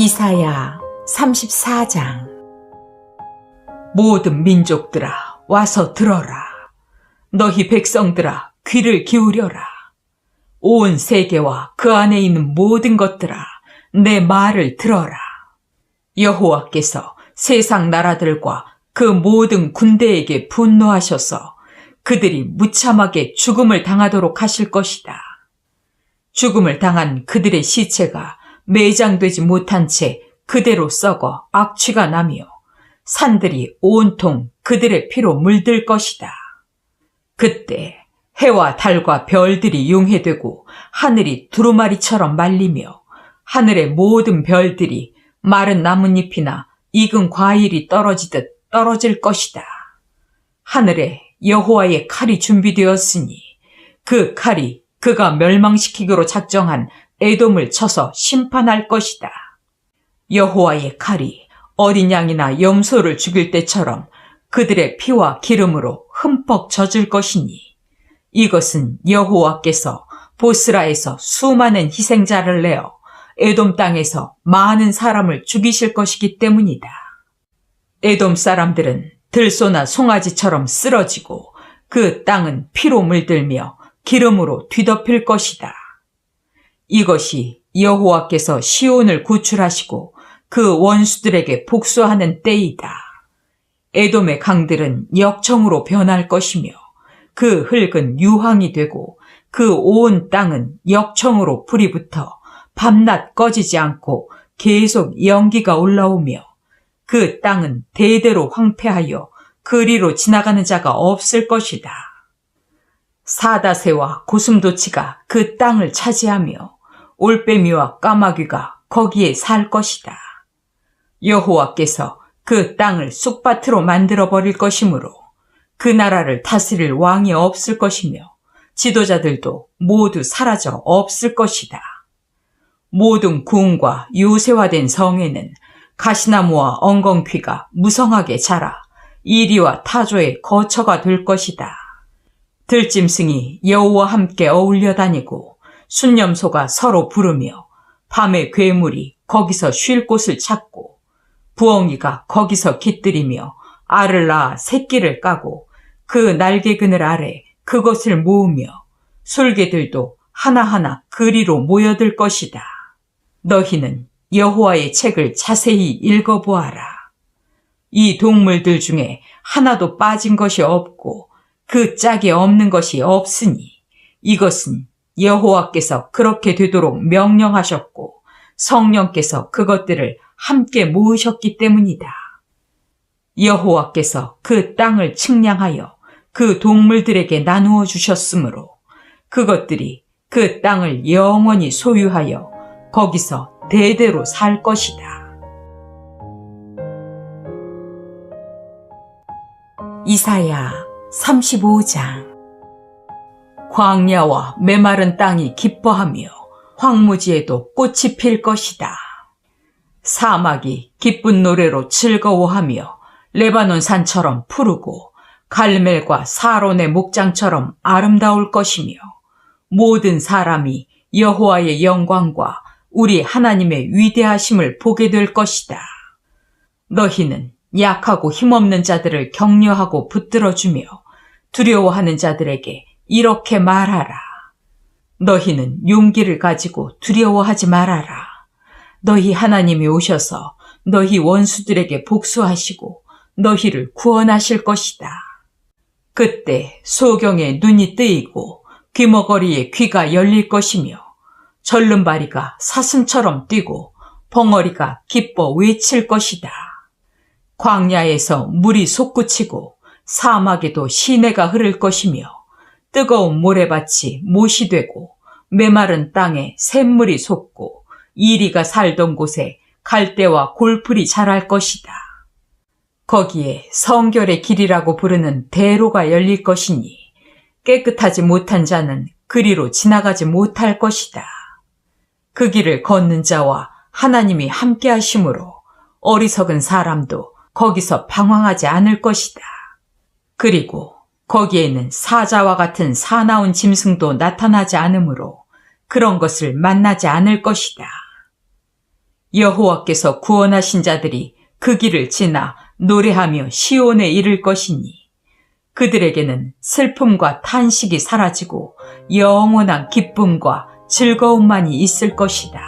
이사야 34장. 모든 민족들아 와서 들어라. 너희 백성들아 귀를 기울여라. 온 세계와 그 안에 있는 모든 것들아 내 말을 들어라. 여호와께서 세상 나라들과 그 모든 군대에게 분노하셔서 그들이 무참하게 죽음을 당하도록 하실 것이다. 죽음을 당한 그들의 시체가 매장되지 못한 채 그대로 썩어 악취가 나며 산들이 온통 그들의 피로 물들 것이다. 그때 해와 달과 별들이 융해되고 하늘이 두루마리처럼 말리며 하늘의 모든 별들이 마른 나뭇잎이나 익은 과일이 떨어지듯 떨어질 것이다. 하늘에 여호와의 칼이 준비되었으니 그 칼이 그가 멸망시키기로 작정한 에돔을 쳐서 심판할 것이다. 여호와의 칼이 어린 양이나 염소를 죽일 때처럼 그들의 피와 기름으로 흠뻑 젖을 것이니 이것은 여호와께서 보스라에서 수많은 희생자를 내어 에돔 땅에서 많은 사람을 죽이실 것이기 때문이다. 에돔 사람들은 들소나 송아지처럼 쓰러지고 그 땅은 피로 물들며 기름으로 뒤덮일 것이다. 이것이 여호와께서 시온을 구출하시고 그 원수들에게 복수하는 때이다. 에돔의 강들은 역청으로 변할 것이며 그 흙은 유황이 되고 그 온 땅은 역청으로 불이 붙어 밤낮 꺼지지 않고 계속 연기가 올라오며 그 땅은 대대로 황폐하여 그리로 지나가는 자가 없을 것이다. 사다새와 고슴도치가 그 땅을 차지하며 올빼미와 까마귀가 거기에 살 것이다. 여호와께서 그 땅을 쑥밭으로 만들어버릴 것이므로 그 나라를 다스릴 왕이 없을 것이며 지도자들도 모두 사라져 없을 것이다. 모든 궁과 요새화된 성에는 가시나무와 엉겅퀴가 무성하게 자라 이리와 타조의 거처가 될 것이다. 들짐승이 여우와 함께 어울려 다니고 순념소가 서로 부르며 밤에 괴물이 거기서 쉴 곳을 찾고 부엉이가 거기서 깃들이며 알을 낳아 새끼를 까고 그 날개 그늘 아래 그것을 모으며 술개들도 하나하나 그리로 모여들 것이다. 너희는 여호와의 책을 자세히 읽어보아라. 이 동물들 중에 하나도 빠진 것이 없고 그 짝이 없는 것이 없으니 이것은 여호와께서 그렇게 되도록 명령하셨고 성령께서 그것들을 함께 모으셨기 때문이다. 여호와께서 그 땅을 측량하여 그 동물들에게 나누어 주셨으므로 그것들이 그 땅을 영원히 소유하여 거기서 대대로 살 것이다. 이사야 35장. 광야와 메마른 땅이 기뻐하며 황무지에도 꽃이 필 것이다. 사막이 기쁜 노래로 즐거워하며 레바논 산처럼 푸르고 갈멜과 사론의 목장처럼 아름다울 것이며 모든 사람이 여호와의 영광과 우리 하나님의 위대하심을 보게 될 것이다. 너희는 약하고 힘없는 자들을 격려하고 붙들어주며 두려워하는 자들에게 이렇게 말하라. 너희는 용기를 가지고 두려워하지 말아라. 너희 하나님이 오셔서 너희 원수들에게 복수하시고 너희를 구원하실 것이다. 그때 소경의 눈이 뜨이고 귀머거리의 귀가 열릴 것이며 절름발이가 사슴처럼 뛰고 벙어리가 기뻐 외칠 것이다. 광야에서 물이 솟구치고 사막에도 시내가 흐를 것이며 뜨거운 모래밭이 못이 되고 메마른 땅에 샘물이 솟고 이리가 살던 곳에 갈대와 골풀이 자랄 것이다. 거기에 성결의 길이라고 부르는 대로가 열릴 것이니 깨끗하지 못한 자는 그리로 지나가지 못할 것이다. 그 길을 걷는 자와 하나님이 함께 하심으로 어리석은 사람도 거기서 방황하지 않을 것이다. 그리고 거기에는 사자와 같은 사나운 짐승도 나타나지 않으므로 그런 것을 만나지 않을 것이다. 여호와께서 구원하신 자들이 그 길을 지나 노래하며 시온에 이를 것이니 그들에게는 슬픔과 탄식이 사라지고 영원한 기쁨과 즐거움만이 있을 것이다.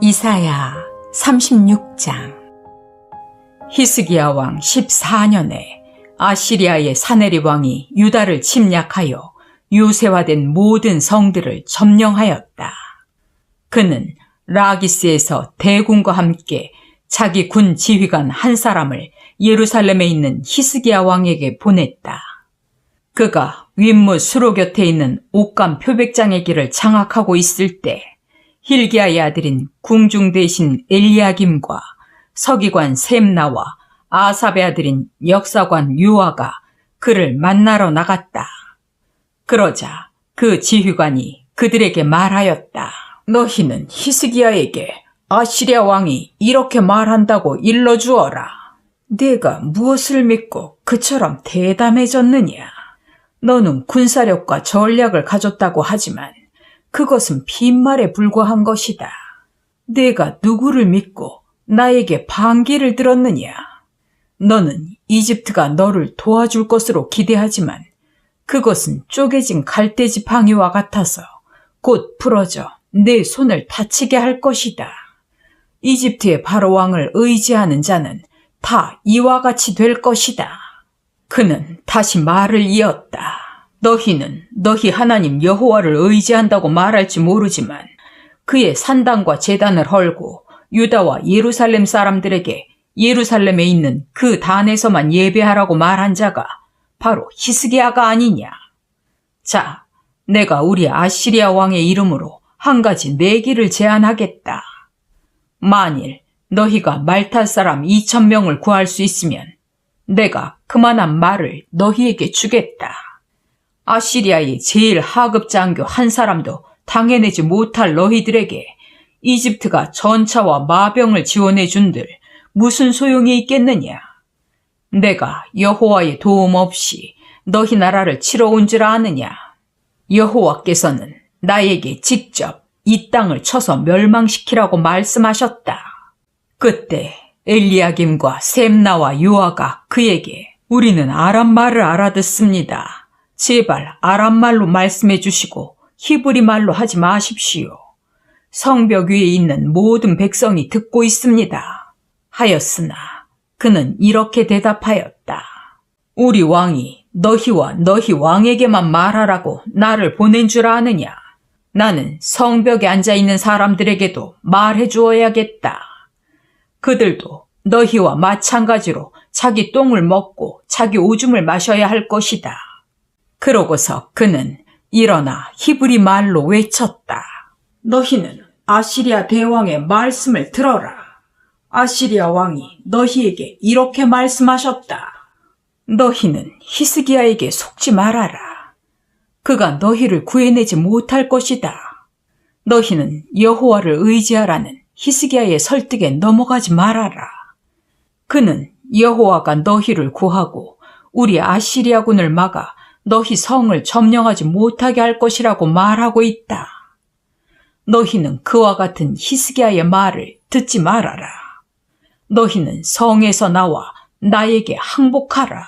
이사야 36장. 히스기야 왕 14년에 아시리아의 사네립 왕이 유다를 침략하여 유세화된 모든 성들을 점령하였다. 그는 라기스에서 대군과 함께 자기 군 지휘관 한 사람을 예루살렘에 있는 히스기야 왕에게 보냈다. 그가 윗무 수로 곁에 있는 옥감 표백장의 길을 장악하고 있을 때 hil기야의 아들인 궁중 대신 엘리야김과 서기관 셈나와 아삽의 아들인 역사관 요아가 그를 만나러 나갔다. 그러자 그 지휘관이 그들에게 말하였다. 너희는 히스기야에게 아시리아 왕이 이렇게 말한다고 일러주어라. 네가 무엇을 믿고 그처럼 대담해졌느냐? 너는 군사력과 전략을 가졌다고 하지만 그것은 빈말에 불과한 것이다. 네가 누구를 믿고 나에게 반기를 들었느냐? 너는 이집트가 너를 도와줄 것으로 기대하지만 그것은 쪼개진 갈대 지팡이와 같아서 곧 부러져 내 손을 다치게 할 것이다. 이집트의 바로 왕을 의지하는 자는 다 이와 같이 될 것이다. 그는 다시 말을 이었다. 너희는 너희 하나님 여호와를 의지한다고 말할지 모르지만 그의 산당과 제단을 헐고 유다와 예루살렘 사람들에게 예루살렘에 있는 그 단에서만 예배하라고 말한 자가 바로 히스기야가 아니냐. 자, 내가 우리 아시리아 왕의 이름으로 한 가지 내기를 제안하겠다. 만일 너희가 말탈 사람 2,000명을 구할 수 있으면 내가 그만한 말을 너희에게 주겠다. 아시리아의 제일 하급 장교 한 사람도 당해내지 못할 너희들에게 이집트가 전차와 마병을 지원해 준들 무슨 소용이 있겠느냐? 내가 여호와의 도움 없이 너희 나라를 치러 온 줄 아느냐? 여호와께서는 나에게 직접 이 땅을 쳐서 멸망시키라고 말씀하셨다. 그때 엘리야김과 셈나와 요아가 그에게 우리는 아람말을 알아듣습니다. 제발 아람말로 말씀해 주시고 히브리 말로 하지 마십시오. 성벽 위에 있는 모든 백성이 듣고 있습니다. 하였으나 그는 이렇게 대답하였다. 우리 왕이 너희와 너희 왕에게만 말하라고 나를 보낸 줄 아느냐? 나는 성벽에 앉아있는 사람들에게도 말해 주어야겠다. 그들도 너희와 마찬가지로 자기 똥을 먹고 자기 오줌을 마셔야 할 것이다. 그러고서 그는 일어나 히브리 말로 외쳤다. 너희는 아시리아 대왕의 말씀을 들어라. 아시리아 왕이 너희에게 이렇게 말씀하셨다. 너희는 히스기야에게 속지 말아라. 그가 너희를 구해내지 못할 것이다. 너희는 여호와를 의지하라는 히스기야의 설득에 넘어가지 말아라. 그는 여호와가 너희를 구하고 우리 아시리아군을 막아 너희 성을 점령하지 못하게 할 것이라고 말하고 있다. 너희는 그와 같은 히스기야의 말을 듣지 말아라. 너희는 성에서 나와 나에게 항복하라.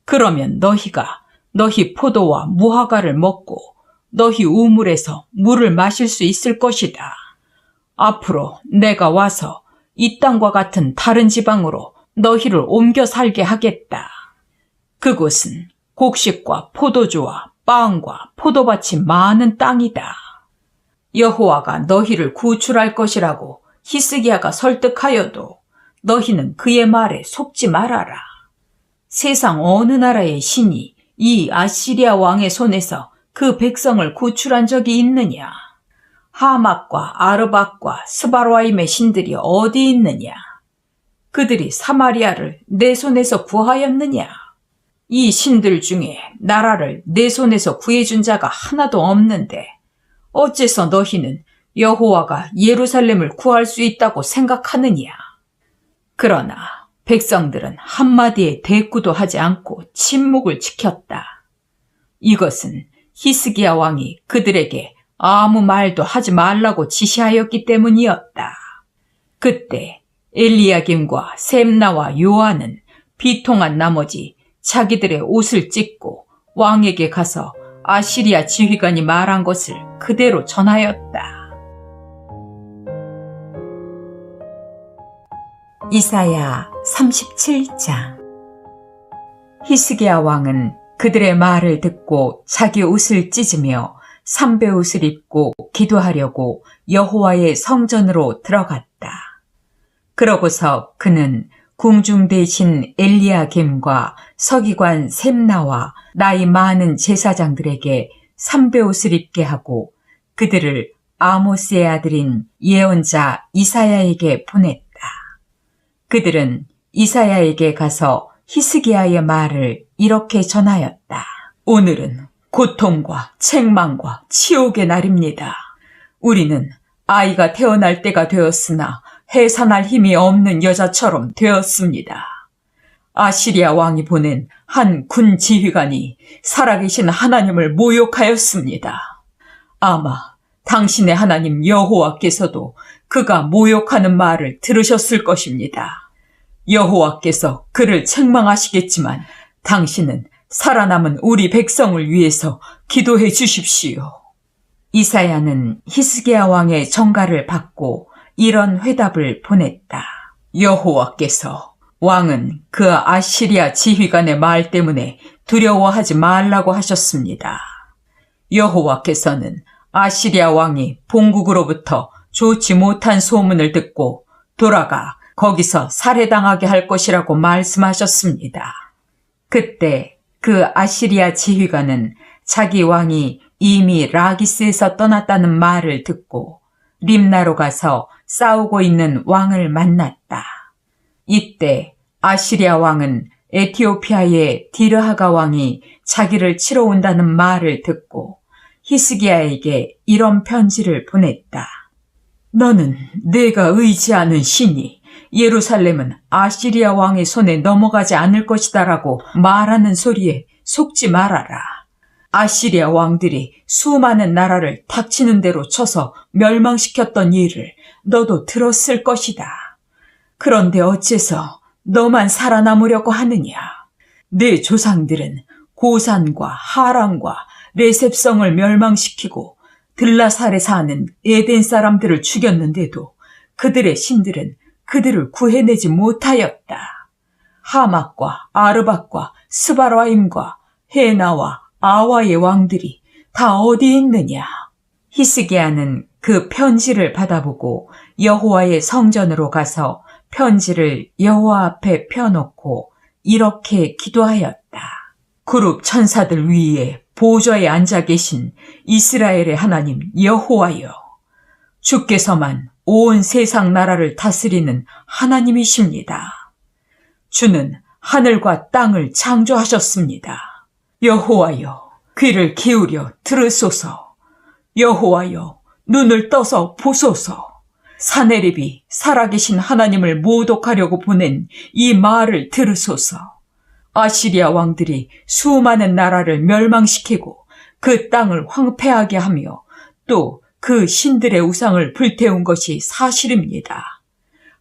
그러면 너희가 너희 포도와 무화과를 먹고 너희 우물에서 물을 마실 수 있을 것이다. 앞으로 내가 와서 이 땅과 같은 다른 지방으로 너희를 옮겨 살게 하겠다. 그곳은 곡식과 포도주와 빵과 포도밭이 많은 땅이다. 여호와가 너희를 구출할 것이라고 히스기야가 설득하여도 너희는 그의 말에 속지 말아라. 세상 어느 나라의 신이 이 아시리아 왕의 손에서 그 백성을 구출한 적이 있느냐? 하맛과 아르박과 스바로아임의 신들이 어디 있느냐? 그들이 사마리아를 내 손에서 구하였느냐? 이 신들 중에 나라를 내 손에서 구해준 자가 하나도 없는데 어째서 너희는 여호와가 예루살렘을 구할 수 있다고 생각하느냐? 그러나 백성들은 한마디의 대꾸도 하지 않고 침묵을 지켰다. 이것은 히스기야 왕이 그들에게 아무 말도 하지 말라고 지시하였기 때문이었다. 그때 엘리야김과 셈나와 요한은 비통한 나머지 자기들의 옷을 찢고 왕에게 가서 아시리아 지휘관이 말한 것을 그대로 전하였다. 이사야 37장. 히스기야 왕은 그들의 말을 듣고 자기 옷을 찢으며 삼베옷을 입고 기도하려고 여호와의 성전으로 들어갔다. 그러고서 그는 궁중 대신 엘리야김과 서기관 셈나와 나이 많은 제사장들에게 삼베옷을 입게 하고 그들을 아모스의 아들인 예언자 이사야에게 보냈다. 그들은 이사야에게 가서 히스기야의 말을 이렇게 전하였다. 오늘은 고통과 책망과 치욕의 날입니다. 우리는 아이가 태어날 때가 되었으나 해산할 힘이 없는 여자처럼 되었습니다. 아시리아 왕이 보낸 한 군 지휘관이 살아계신 하나님을 모욕하였습니다. 아마 당신의 하나님 여호와께서도 그가 모욕하는 말을 들으셨을 것입니다. 여호와께서 그를 책망하시겠지만 당신은 살아남은 우리 백성을 위해서 기도해 주십시오. 이사야는 히스기야 왕의 전가를 받고 이런 회답을 보냈다. 여호와께서 왕은 그 아시리아 지휘관의 말 때문에 두려워하지 말라고 하셨습니다. 여호와께서는 아시리아 왕이 본국으로부터 좋지 못한 소문을 듣고 돌아가 거기서 살해당하게 할 것이라고 말씀하셨습니다. 그때 그 아시리아 지휘관은 자기 왕이 이미 라기스에서 떠났다는 말을 듣고 림나로 가서 싸우고 있는 왕을 만났다. 이때 아시리아 왕은 에티오피아의 디르하가 왕이 자기를 치러 온다는 말을 듣고 히스기야에게 이런 편지를 보냈다. 너는 내가 의지하는 신이 예루살렘은 아시리아 왕의 손에 넘어가지 않을 것이다라고 말하는 소리에 속지 말아라. 아시리아 왕들이 수많은 나라를 닥치는 대로 쳐서 멸망시켰던 일을 너도 들었을 것이다. 그런데 어째서 너만 살아남으려고 하느냐? 내 조상들은 고산과 하란과 레셉성을 멸망시키고 들라살에 사는 에덴 사람들을 죽였는데도 그들의 신들은 그들을 구해내지 못하였다. 하맛과 아르밧과 스바라임과 헤나와 아와의 왕들이 다 어디 있느냐? 히스기야는 그 편지를 받아보고 여호와의 성전으로 가서 편지를 여호와 앞에 펴놓고 이렇게 기도하였다. 그룹 천사들 위에 보좌에 앉아 계신 이스라엘의 하나님 여호와여, 주께서만 온 세상 나라를 다스리는 하나님이십니다. 주는 하늘과 땅을 창조하셨습니다. 여호와여, 귀를 기울여 들으소서. 여호와여, 눈을 떠서 보소서. 사네립이 살아계신 하나님을 모독하려고 보낸 이 말을 들으소서. 아시리아 왕들이 수많은 나라를 멸망시키고 그 땅을 황폐하게 하며 또 그 신들의 우상을 불태운 것이 사실입니다.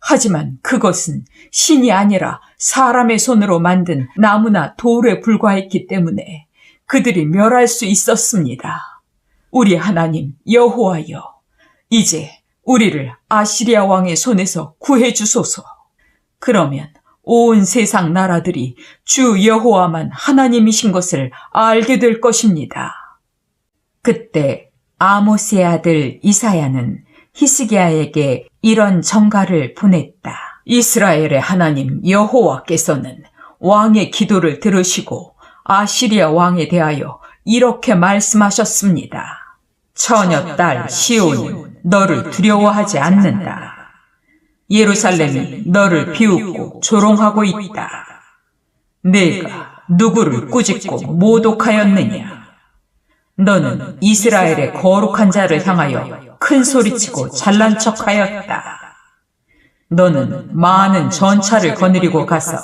하지만 그것은 신이 아니라 사람의 손으로 만든 나무나 돌에 불과했기 때문에 그들이 멸할 수 있었습니다. 우리 하나님 여호와여, 이제 우리를 아시리아 왕의 손에서 구해 주소서. 그러면 온 세상 나라들이 주 여호와만 하나님이신 것을 알게 될 것입니다. 그때 아모스의 아들 이사야는 히스기야에게 이런 전가를 보냈다. 이스라엘의 하나님 여호와께서는 왕의 기도를 들으시고 아시리아 왕에 대하여 이렇게 말씀하셨습니다. 처녀 딸 시온은 너를 두려워하지 않는다. 예루살렘이 너를 비웃고 조롱하고 있다. 내가 누구를 꾸짖고 모독하였느냐? 너는 이스라엘의 거룩한 자를 향하여 큰 소리치고 잘난 척하였다. 너는 많은 전차를 거느리고 가서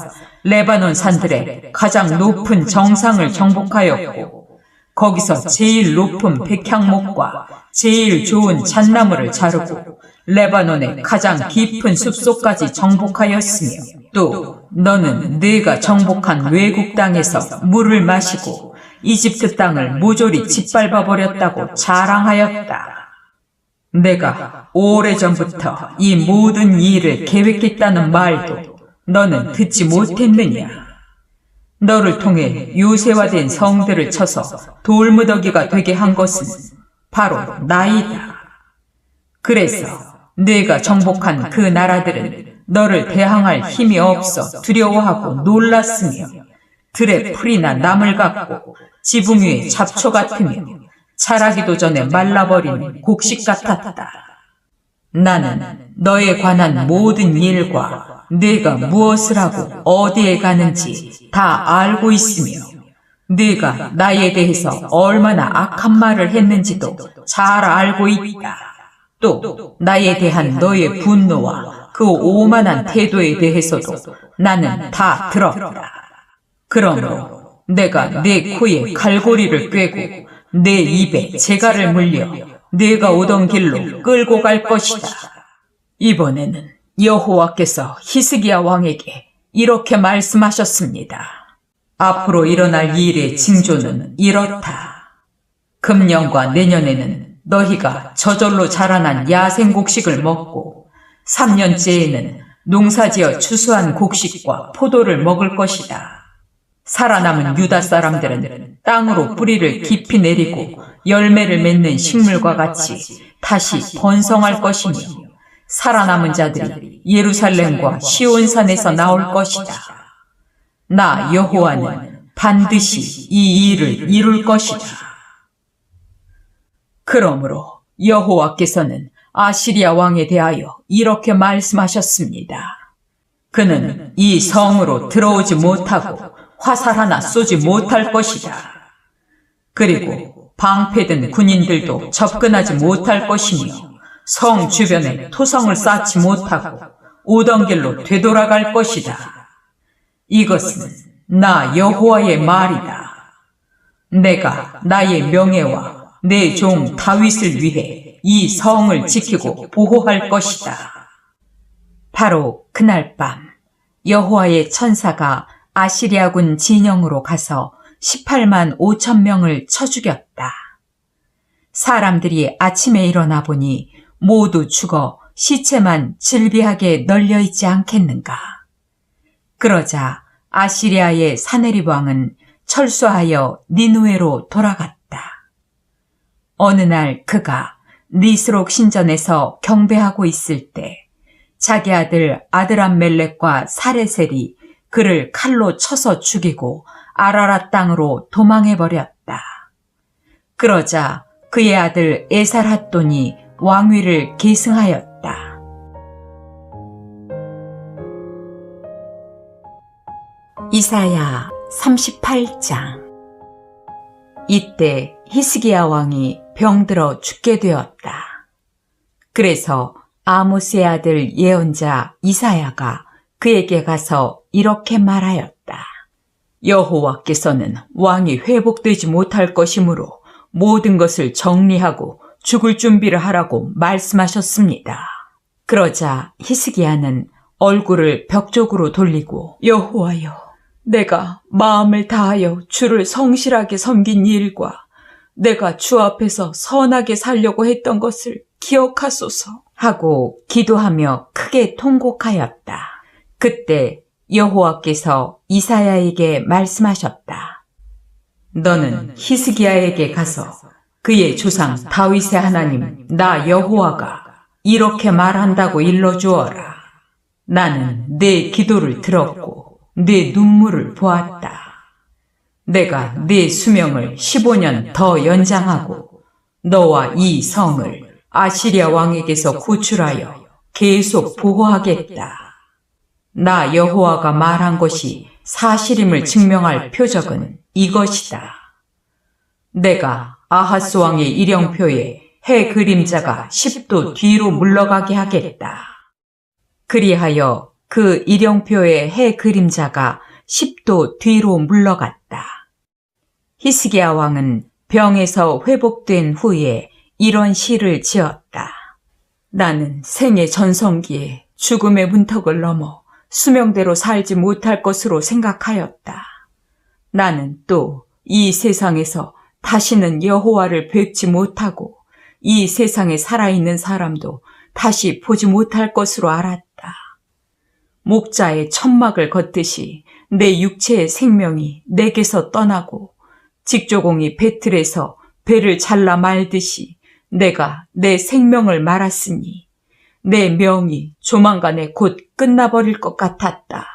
레바논 산들의 가장 높은 정상을 정복하였고 거기서 제일 높은 백향목과 제일 좋은 잣나무를 자르고 레바논의 가장 깊은 숲속까지 정복하였으며 또 너는 네가 정복한 외국 땅에서 물을 마시고 이집트 땅을 모조리 짓밟아 버렸다고 자랑하였다. 내가 오래전부터 이 모든 일을 계획했다는 말도 너는 듣지 못했느냐? 너를 통해 요새화된 성들을 쳐서 돌무더기가 되게 한 것은 바로 나이다. 그래서 네가 정복한 그 나라들은 너를 대항할 힘이 없어 두려워하고 놀랐으며 들에 풀이나 나물 같고 지붕 위에 잡초 같으며 자라기도 전에 말라버린 곡식 같았다. 나는 너에 관한 모든 일과 네가 무엇을 하고 어디에 가는지 다 알고 있으며 네가 나에 대해서 얼마나 악한 말을 했는지도 잘 알고 있다. 또 나에 대한 너의 분노와 그 오만한 태도에 대해서도 나는 다 들었다. 그러므로 내가 네 코에 갈고리를 꿰고 내 입에 재갈을 물려 네가 오던 길로 끌고 갈 것이다. 이번에는 여호와께서 히스기야 왕에게 이렇게 말씀하셨습니다. 앞으로 일어날 일의 징조는 이렇다. 금년과 내년에는 너희가 저절로 자라난 야생 곡식을 먹고 3년째에는 농사지어 추수한 곡식과 포도를 먹을 것이다. 살아남은 유다 사람들은 땅으로 뿌리를 깊이 내리고 열매를 맺는 식물과 같이 다시 번성할 것이며 살아남은 자들이 예루살렘과 시온산에서 나올 것이다. 나 여호와는 반드시 이 일을 이룰 것이다. 그러므로 여호와께서는 아시리아 왕에 대하여 이렇게 말씀하셨습니다. 그는 이 성으로 들어오지 못하고 화살 하나 쏘지 못할 것이다. 그리고 방패든 군인들도 접근하지 못할 것이며 성 주변에 토성을 쌓지 못하고 오던 길로 되돌아갈 것이다. 이것은 나 여호와의 말이다. 내가 나의 명예와 내 종 다윗을 위해 이 성을 지키고 보호할 것이다. 바로 그날 밤 여호와의 천사가 아시리아군 진영으로 가서 18만 5천 명을 쳐 죽였다. 사람들이 아침에 일어나 보니 모두 죽어 시체만 질비하게 널려 있지 않겠는가. 그러자 아시리아의 사네립 왕은 철수하여 니누에로 돌아갔다. 어느 날 그가 니스록 신전에서 경배하고 있을 때 자기 아들 아드람멜렉과 사레셀이 그를 칼로 쳐서 죽이고 아라랏 땅으로 도망해버렸다. 그러자 그의 아들 에살핫돈이 왕위를 계승하였다. 이사야 38장. 이때 히스기야 왕이 병들어 죽게 되었다. 그래서 아모스의 아들 예언자 이사야가 그에게 가서 이렇게 말하였다. 여호와께서는 왕이 회복되지 못할 것이므로 모든 것을 정리하고 죽을 준비를 하라고 말씀하셨습니다. 그러자 히스기야는 얼굴을 벽 쪽으로 돌리고 여호와여, 내가 마음을 다하여 주를 성실하게 섬긴 일과 내가 주 앞에서 선하게 살려고 했던 것을 기억하소서 하고 기도하며 크게 통곡하였다. 그때 여호와께서 이사야에게 말씀하셨다. 너는 히스기야에게 가서 그의 조상 다윗의 하나님 나 여호와가 이렇게 말한다고 일러주어라. 나는 네 기도를 들었고 네 눈물을 보았다. 내가 네 수명을 15년 더 연장하고 너와 이 성을 아시리아 왕에게서 구출하여 계속 보호하겠다. 나 여호와가 말한 것이 사실임을 증명할 표적은 이것이다. 내가 아하스 왕의 일영표에 해 그림자가 10도 뒤로 물러가게 하겠다. 그리하여 그 일영표의 해 그림자가 10도 뒤로 물러갔다. 히스기야 왕은 병에서 회복된 후에 이런 시를 지었다. 나는 생의 전성기에 죽음의 문턱을 넘어 수명대로 살지 못할 것으로 생각하였다. 나는 또 이 세상에서 다시는 여호와를 뵙지 못하고 이 세상에 살아있는 사람도 다시 보지 못할 것으로 알았다. 목자의 천막을 걷듯이 내 육체의 생명이 내게서 떠나고 직조공이 배틀에서 배를 잘라 말듯이 내가 내 생명을 말았으니 내 명이 조만간에 곧 끝나버릴 것 같았다.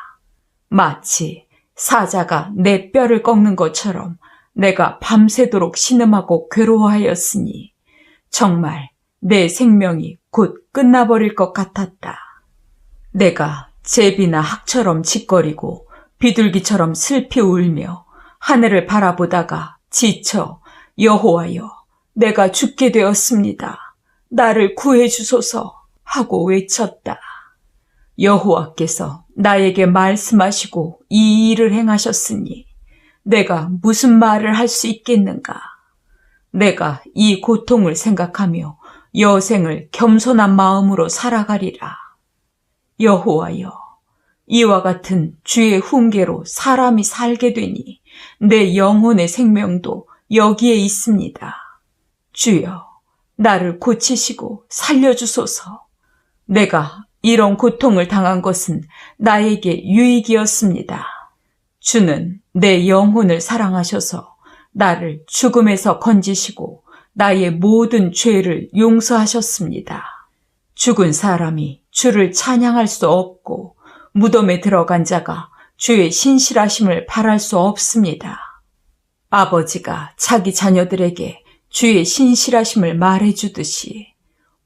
마치 사자가 내 뼈를 꺾는 것처럼 내가 밤새도록 신음하고 괴로워하였으니 정말 내 생명이 곧 끝나버릴 것 같았다. 내가 제비나 학처럼 짓거리고 비둘기처럼 슬피 울며 하늘을 바라보다가 지쳐 여호와여, 내가 죽게 되었습니다. 나를 구해 주소서 하고 외쳤다. 여호와께서 나에게 말씀하시고 이 일을 행하셨으니 내가 무슨 말을 할 수 있겠는가? 내가 이 고통을 생각하며 여생을 겸손한 마음으로 살아가리라. 여호와여, 이와 같은 주의 훈계로 사람이 살게 되니 내 영혼의 생명도 여기에 있습니다. 주여, 나를 고치시고 살려주소서. 내가 이런 고통을 당한 것은 나에게 유익이었습니다. 주는 내 영혼을 사랑하셔서 나를 죽음에서 건지시고 나의 모든 죄를 용서하셨습니다. 죽은 사람이 주를 찬양할 수 없고 무덤에 들어간 자가 주의 신실하심을 바랄 수 없습니다. 아버지가 자기 자녀들에게 주의 신실하심을 말해주듯이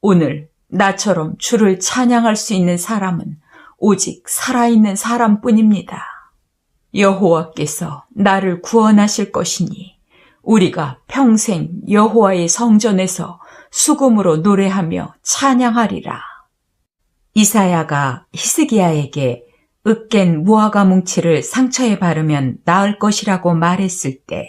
오늘 나처럼 주를 찬양할 수 있는 사람은 오직 살아있는 사람뿐입니다. 여호와께서 나를 구원하실 것이니 우리가 평생 여호와의 성전에서 수금으로 노래하며 찬양하리라. 이사야가 히스기야에게 으깬 무화과 뭉치를 상처에 바르면 나을 것이라고 말했을 때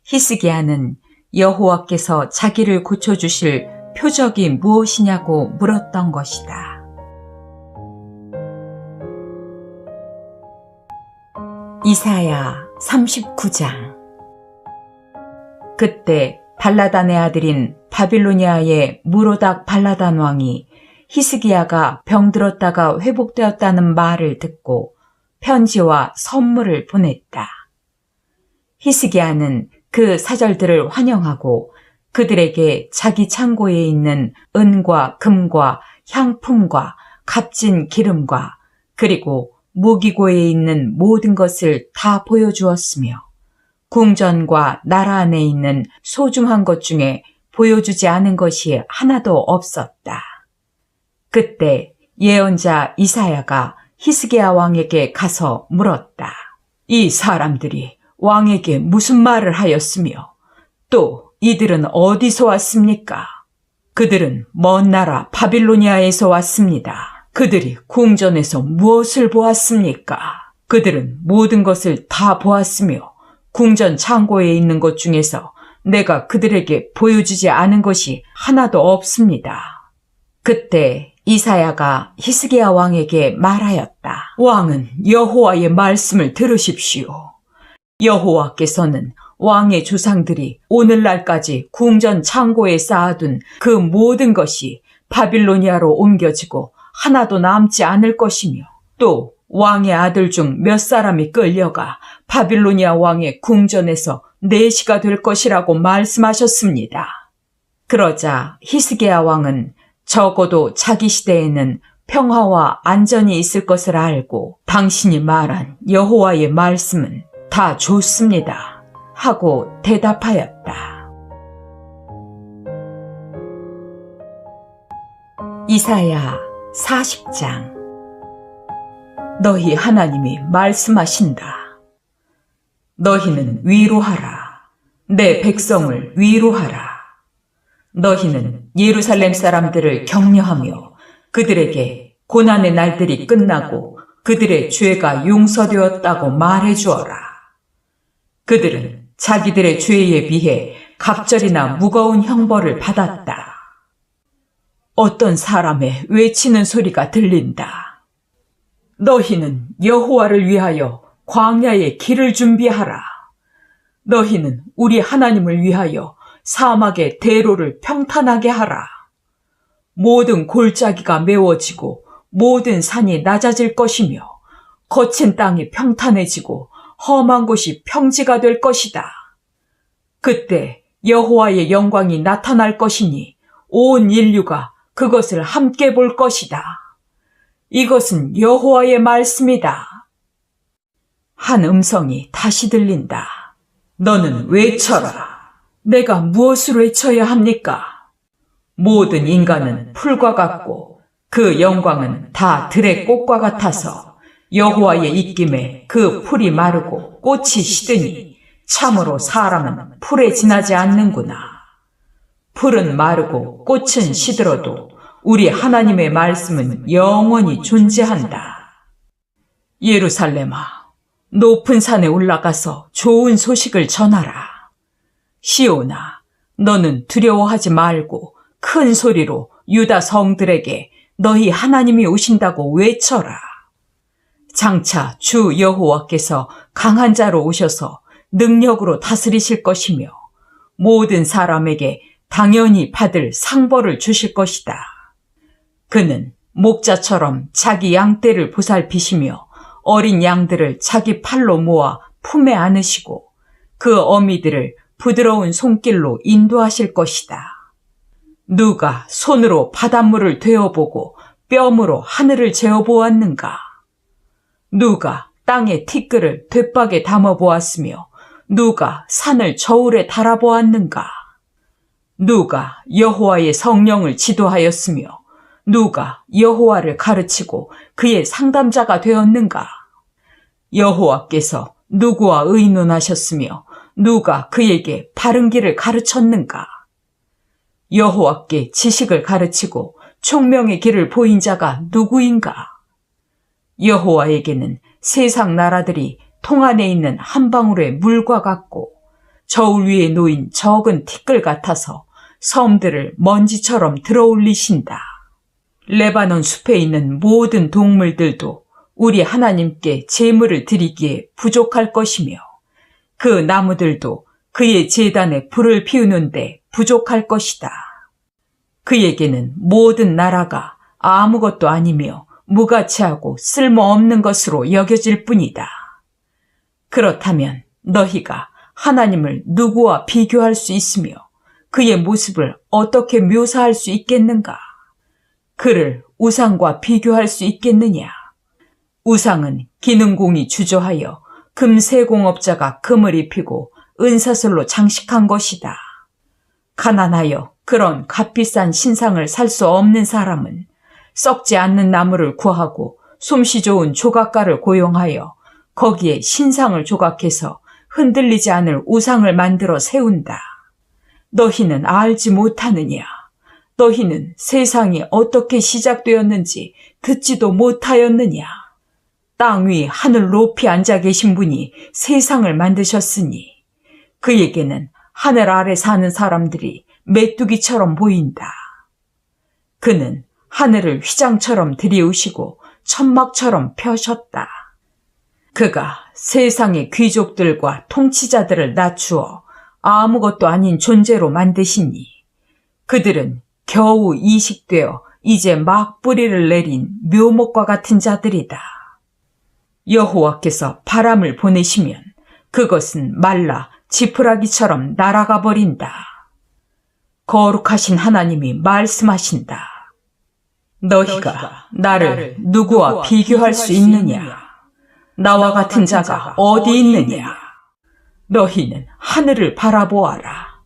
히스기야는 여호와께서 자기를 고쳐주실 표적이 무엇이냐고 물었던 것이다. 이사야 39장. 그때 발라단의 아들인 바빌로니아의 무로닥 발라단 왕이 히스기야가 병들었다가 회복되었다는 말을 듣고 편지와 선물을 보냈다. 히스기야는 그 사절들을 환영하고 그들에게 자기 창고에 있는 은과 금과 향품과 값진 기름과 그리고 무기고에 있는 모든 것을 다 보여주었으며 궁전과 나라 안에 있는 소중한 것 중에 보여주지 않은 것이 하나도 없었다. 그때 예언자 이사야가 히스기야 왕에게 가서 물었다. 이 사람들이 왕에게 무슨 말을 하였으며 또 이들은 어디서 왔습니까? 그들은 먼 나라 바빌로니아에서 왔습니다. 그들이 궁전에서 무엇을 보았습니까? 그들은 모든 것을 다 보았으며 궁전 창고에 있는 것 중에서 내가 그들에게 보여주지 않은 것이 하나도 없습니다. 그때 이사야가 히스기야 왕에게 말하였다. 왕은 여호와의 말씀을 들으십시오. 여호와께서는 왕의 조상들이 오늘날까지 궁전 창고에 쌓아둔 그 모든 것이 바빌로니아로 옮겨지고 하나도 남지 않을 것이며 또 왕의 아들 중 몇 사람이 끌려가 바빌로니아 왕의 궁전에서 내시가 될 것이라고 말씀하셨습니다. 그러자 히스기야 왕은 적어도 자기 시대에는 평화와 안전이 있을 것을 알고 당신이 말한 여호와의 말씀은 다 좋습니다 하고 대답하였다. 이사야 40장. 너희 하나님이 말씀하신다. 너희는 위로하라. 내 백성을 위로하라. 너희는 예루살렘 사람들을 격려하며 그들에게 고난의 날들이 끝나고 그들의 죄가 용서되었다고 말해주어라. 그들은 자기들의 죄에 비해 갑절이나 무거운 형벌을 받았다. 어떤 사람의 외치는 소리가 들린다. 너희는 여호와를 위하여 광야에 길을 준비하라. 너희는 우리 하나님을 위하여 사막의 대로를 평탄하게 하라. 모든 골짜기가 메워지고 모든 산이 낮아질 것이며 거친 땅이 평탄해지고 험한 곳이 평지가 될 것이다. 그때 여호와의 영광이 나타날 것이니 온 인류가 그것을 함께 볼 것이다. 이것은 여호와의 말씀이다. 한 음성이 다시 들린다. 너는 외쳐라. 내가 무엇을 외쳐야 합니까? 모든 인간은 풀과 같고 그 영광은 다 들의 꽃과 같아서 여호와의 입김에 그 풀이 마르고 꽃이 시드니 참으로 사람은 풀에 지나지 않는구나. 풀은 마르고 꽃은 시들어도 우리 하나님의 말씀은 영원히 존재한다. 예루살렘아, 높은 산에 올라가서 좋은 소식을 전하라. 시온아, 너는 두려워하지 말고 큰 소리로 유다 성들에게 너희 하나님이 오신다고 외쳐라. 장차 주 여호와께서 강한 자로 오셔서 능력으로 다스리실 것이며 모든 사람에게 당연히 받을 상벌을 주실 것이다. 그는 목자처럼 자기 양떼를 보살피시며 어린 양들을 자기 팔로 모아 품에 안으시고 그 어미들을 부드러운 손길로 인도하실 것이다. 누가 손으로 바닷물을 되어보고 뼘으로 하늘을 재어보았는가? 누가 땅의 티끌을 돛박에 담아보았으며 누가 산을 저울에 달아보았는가? 누가 여호와의 성령을 지도하였으며 누가 여호와를 가르치고 그의 상담자가 되었는가? 여호와께서 누구와 의논하셨으며 누가 그에게 바른 길을 가르쳤는가? 여호와께 지식을 가르치고 총명의 길을 보인 자가 누구인가? 여호와에게는 세상 나라들이 통 안에 있는 한 방울의 물과 같고 저울 위에 놓인 적은 티끌 같아서 섬들을 먼지처럼 들어올리신다. 레바논 숲에 있는 모든 동물들도 우리 하나님께 제물을 드리기에 부족할 것이며 그 나무들도 그의 제단에 불을 피우는데 부족할 것이다. 그에게는 모든 나라가 아무것도 아니며 무가치하고 쓸모없는 것으로 여겨질 뿐이다. 그렇다면 너희가 하나님을 누구와 비교할 수 있으며 그의 모습을 어떻게 묘사할 수 있겠는가? 그를 우상과 비교할 수 있겠느냐? 우상은 기능공이 주저하여 금세공업자가 금을 입히고 은사슬로 장식한 것이다. 가난하여 그런 값비싼 신상을 살 수 없는 사람은 썩지 않는 나무를 구하고 솜씨 좋은 조각가를 고용하여 거기에 신상을 조각해서 흔들리지 않을 우상을 만들어 세운다. 너희는 알지 못하느냐? 너희는 세상이 어떻게 시작되었는지 듣지도 못하였느냐? 땅 위 하늘 높이 앉아 계신 분이 세상을 만드셨으니 그에게는 하늘 아래 사는 사람들이 메뚜기처럼 보인다. 그는 하늘을 휘장처럼 들이우시고 천막처럼 펴셨다. 그가 세상의 귀족들과 통치자들을 낮추어 아무것도 아닌 존재로 만드시니 그들은 겨우 이식되어 이제 막 뿌리를 내린 묘목과 같은 자들이다. 여호와께서 바람을 보내시면 그것은 말라 지푸라기처럼 날아가 버린다. 거룩하신 하나님이 말씀하신다. 너희가 나를 누구와 비교할 수 있느냐? 나와 같은 자가 어디 있느냐? 너희는 하늘을 바라보아라.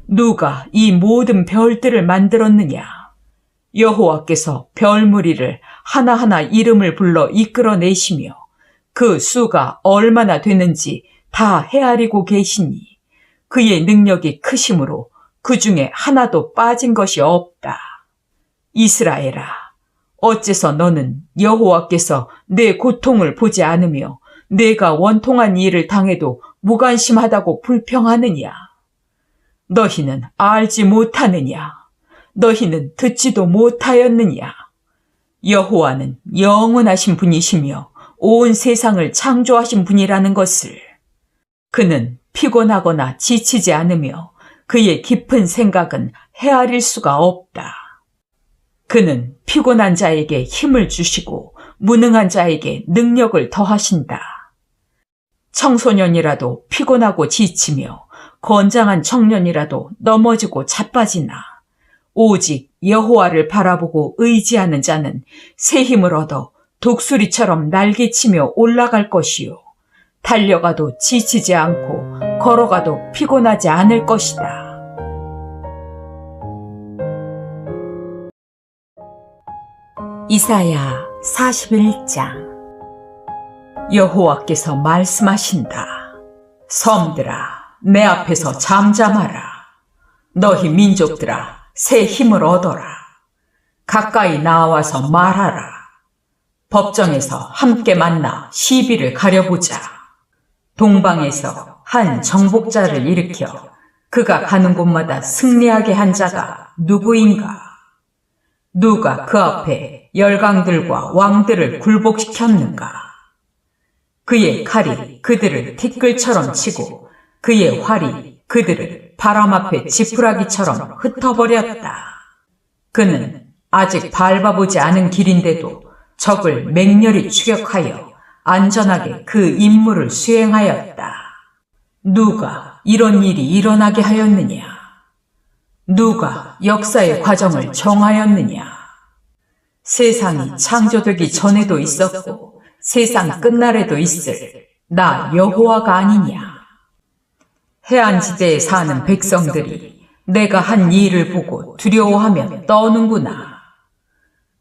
누가 이 모든 별들을 만들었느냐? 여호와께서 별무리를 하나하나 이름을 불러 이끌어내시며 그 수가 얼마나 되는지 다 헤아리고 계시니 그의 능력이 크심으로 그 중에 하나도 빠진 것이 없다. 이스라엘아, 어째서 너는 여호와께서 내 고통을 보지 않으며 내가 원통한 일을 당해도 무관심하다고 불평하느냐? 너희는 알지 못하느냐? 너희는 듣지도 못하였느냐? 여호와는 영원하신 분이시며 온 세상을 창조하신 분이라는 것을. 그는 피곤하거나 지치지 않으며 그의 깊은 생각은 헤아릴 수가 없다. 그는 피곤한 자에게 힘을 주시고 무능한 자에게 능력을 더하신다. 청소년이라도 피곤하고 지치며 건장한 청년이라도 넘어지고 자빠지나 오직 여호와를 바라보고 의지하는 자는 새 힘을 얻어 독수리처럼 날개치며 올라갈 것이요 달려가도 지치지 않고 걸어가도 피곤하지 않을 것이다. 이사야 41장. 여호와께서 말씀하신다. 섬들아, 내 앞에서 잠잠하라. 너희 민족들아, 새 힘을 얻어라. 가까이 나와서 말하라. 법정에서 함께 만나 시비를 가려보자. 동방에서 한 정복자를 일으켜 그가 가는 곳마다 승리하게 한 자가 누구인가? 누가 그 앞에 열강들과 왕들을 굴복시켰는가? 그의 칼이 그들을 티끌처럼 치고 그의 활이 그들을 바람 앞에 지푸라기처럼 흩어버렸다. 그는 아직 밟아보지 않은 길인데도 적을 맹렬히 추격하여 안전하게 그 임무를 수행하였다. 누가 이런 일이 일어나게 하였느냐? 누가 역사의 과정을 정하였느냐? 세상이 창조되기 전에도 있었고 세상 끝날에도 있을 나 여호와가 아니냐? 해안지대에 사는 백성들이 내가 한 일을 보고 두려워하며 떠는구나.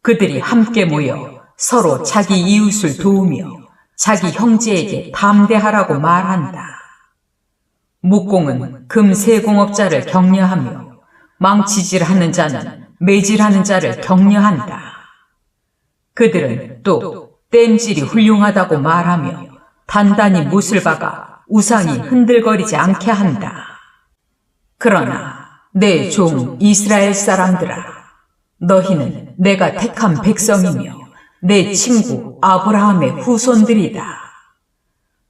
그들이 함께 모여 서로 자기 이웃을 도우며 자기 형제에게 담대하라고 말한다. 목공은 금세공업자를 격려하며 망치질하는 자는 매질하는 자를 격려한다. 그들은 또 땜질이 훌륭하다고 말하며 단단히 못을 박아 우상이 흔들거리지 않게 한다. 그러나 내 종 이스라엘 사람들아, 너희는 내가 택한 백성이며 내 친구 아브라함의 후손들이다.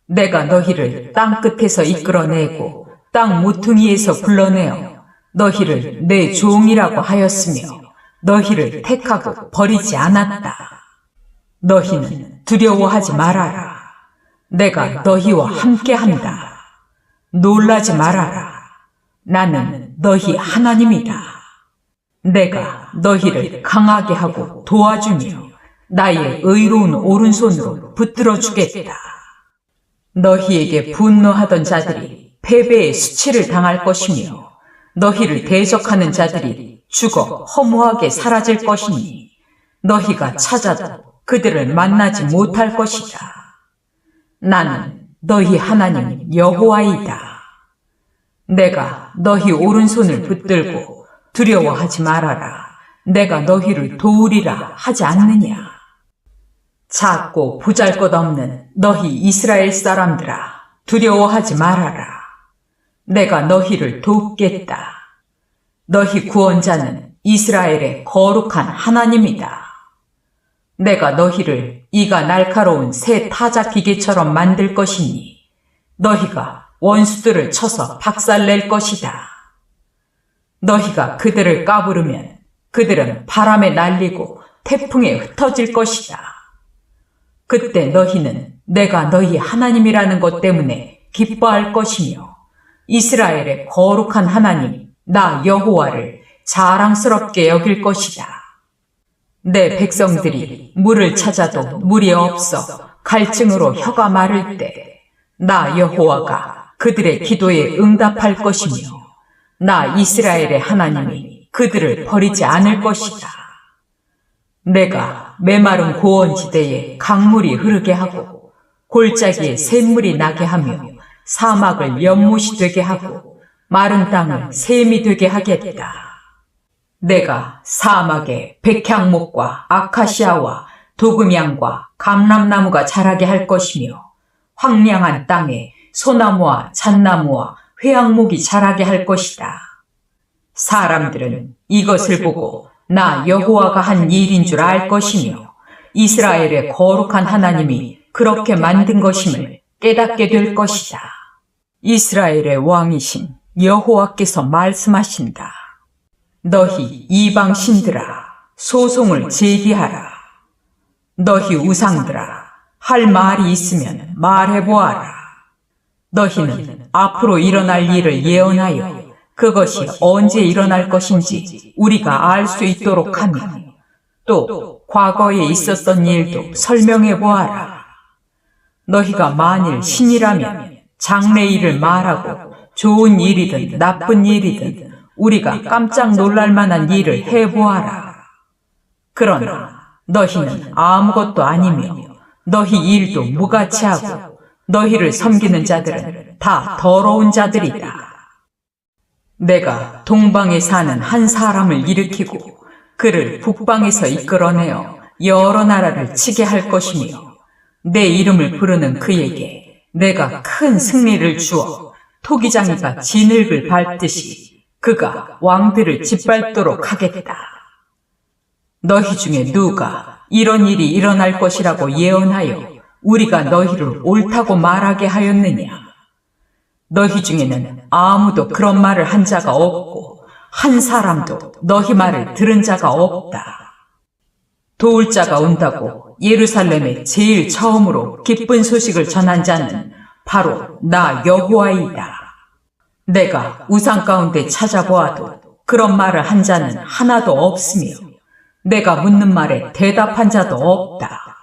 내가 너희를 땅 끝에서 이끌어내고 땅 모퉁이에서 불러내어 너희를 내 종이라고 하였으며 너희를 택하고 버리지 않았다. 너희는 두려워하지 말아라. 내가 너희와 함께한다. 놀라지 말아라. 나는 너희 하나님이다. 내가 너희를 강하게 하고 도와주며 나의 의로운 오른손으로 붙들어 주겠다. 너희에게 분노하던 자들이 패배의 수치를 당할 것이며 너희를 대적하는 자들이 죽어 허무하게 사라질 것이니 너희가 찾아도 그들을 만나지 못할 것이다. 나는 너희 하나님 여호와이다. 내가 너희 오른손을 붙들고 두려워하지 말아라. 내가 너희를 도우리라 하지 않느냐. 작고 보잘것없는 너희 이스라엘 사람들아, 두려워하지 말아라. 내가 너희를 돕겠다. 너희 구원자는 이스라엘의 거룩한 하나님이다. 내가 너희를 이가 날카로운 새 타작 기계처럼 만들 것이니 너희가 원수들을 쳐서 박살낼 것이다. 너희가 그들을 까부르면 그들은 바람에 날리고 태풍에 흩어질 것이다. 그때 너희는 내가 너희 하나님이라는 것 때문에 기뻐할 것이며 이스라엘의 거룩한 하나님 나 여호와를 자랑스럽게 여길 것이다. 내 백성들이 물을 찾아도 물이 없어 갈증으로 혀가 마를 때 나 여호와가 그들의 기도에 응답할 것이며 나 이스라엘의 하나님이 그들을 버리지 않을 것이다. 내가 메마른 고원지대에 강물이 흐르게 하고 골짜기에 샘물이 나게 하며 사막을 연못이 되게 하고 마른 땅을 샘이 되게 하겠다. 내가 사막에 백향목과 아카시아와 도금향과 감람나무가 자라게 할 것이며 황량한 땅에 소나무와 잣나무와 회양목이 자라게 할 것이다. 사람들은 이것을 보고 나 여호와가 한 일인 줄 알 것이며 이스라엘의 거룩한 하나님이 그렇게 만든 것임을 깨닫게 될 것이다. 이스라엘의 왕이신 여호와께서 말씀하신다. 너희 이방 신들아, 소송을 제기하라. 너희 우상들아, 할 말이 있으면 말해보아라. 너희는 앞으로 일어날 일을 예언하여 그것이 언제 일어날 것인지 우리가 알 수 있도록 하며 또 과거에 있었던 일도 설명해보아라. 너희가 만일 신이라면 장래일을 말하고 좋은 일이든 나쁜 일이든 우리가 깜짝 놀랄 만한 일을 해보아라. 그러나 너희는 아무것도 아니며 너희 일도 무가치하고 너희를 섬기는 자들은 다 더러운 자들이다. 내가 동방에 사는 한 사람을 일으키고 그를 북방에서 이끌어내어 여러 나라를 치게 할 것이며 내 이름을 부르는 그에게 내가 큰 승리를 주어 토기장이가 진흙을 밟듯이 그가 왕들을 짓밟도록 하겠다. 너희 중에 누가 이런 일이 일어날 것이라고 예언하여 우리가 너희를 옳다고 말하게 하였느냐? 너희 중에는 아무도 그런 말을 한 자가 없고 한 사람도 너희 말을 들은 자가 없다. 도울 자가 온다고 예루살렘에 제일 처음으로 기쁜 소식을 전한 자는 바로 나 여호와이다. 내가 우상 가운데 찾아보아도 그런 말을 한 자는 하나도 없으며 내가 묻는 말에 대답한 자도 없다.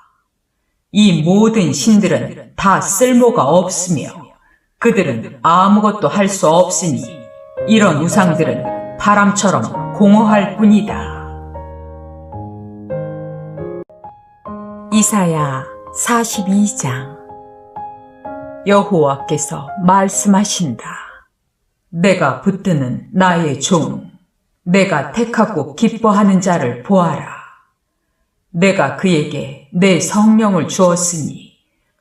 이 모든 신들은 다 쓸모가 없으며 그들은 아무것도 할 수 없으니 이런 우상들은 바람처럼 공허할 뿐이다. 이사야 42장. 여호와께서 말씀하신다. 내가 붙드는 나의 종, 내가 택하고 기뻐하는 자를 보아라. 내가 그에게 내 성령을 주었으니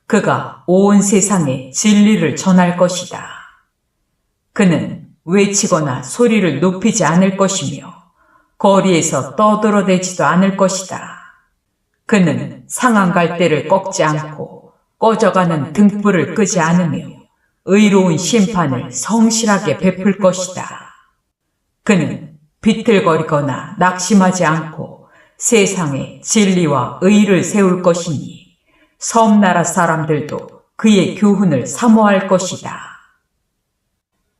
그가 온 세상에 진리를 전할 것이다. 그는 외치거나 소리를 높이지 않을 것이며 거리에서 떠들어대지도 않을 것이다. 그는 상한 갈대를 꺾지 않고 꺼져가는 등불을 끄지 않으며 의로운 심판을 성실하게 베풀 것이다. 그는 비틀거리거나 낙심하지 않고 세상에 진리와 의를 세울 것이니 섬나라 사람들도 그의 교훈을 사모할 것이다.